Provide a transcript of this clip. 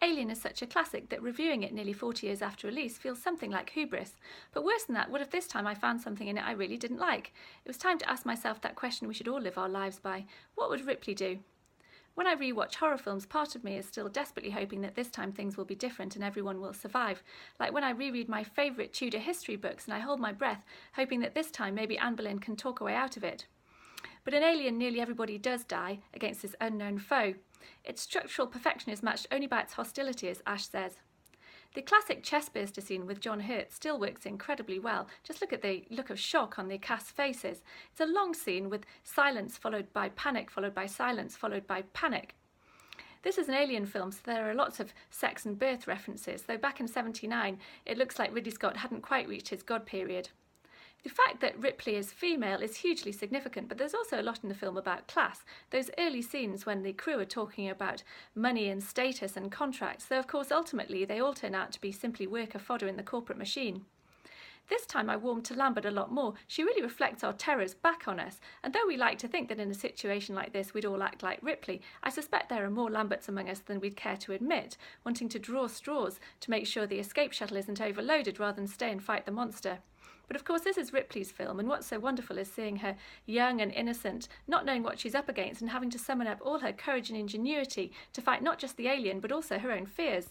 Alien is such a classic that reviewing it nearly 40 years after release feels something like hubris. But worse than that, what if this time I found something in it I really didn't like? It was time to ask myself that question we should all live our lives by. What would Ripley do? When I rewatch horror films, part of me is still desperately hoping that this time things will be different and everyone will survive. Like when I reread my favourite Tudor history books and I hold my breath, hoping that this time maybe Anne Boleyn can talk her way out of it. But in Alien, nearly everybody does die against this unknown foe. Its structural perfection is matched only by its hostility, as Ash says. The classic chestburster scene with John Hurt still works incredibly well. Just look at the look of shock on the cast's faces. It's a long scene with silence followed by panic, followed by silence, followed by panic. This is an Alien film, so there are lots of sex and birth references, though back in '79 it looks like Ridley Scott hadn't quite reached his God period. The fact that Ripley is female is hugely significant, but there's also a lot in the film about class. Those early scenes when the crew are talking about money and status and contracts, though of course ultimately they all turn out to be simply worker fodder in the corporate machine. This time I warmed to Lambert a lot more. She really reflects our terrors back on us, and though we like to think that in a situation like this we'd all act like Ripley, I suspect there are more Lamberts among us than we'd care to admit, wanting to draw straws to make sure the escape shuttle isn't overloaded rather than stay and fight the monster. But of course this is Ripley's film, and what's so wonderful is seeing her young and innocent, not knowing what she's up against and having to summon up all her courage and ingenuity to fight not just the alien but also her own fears.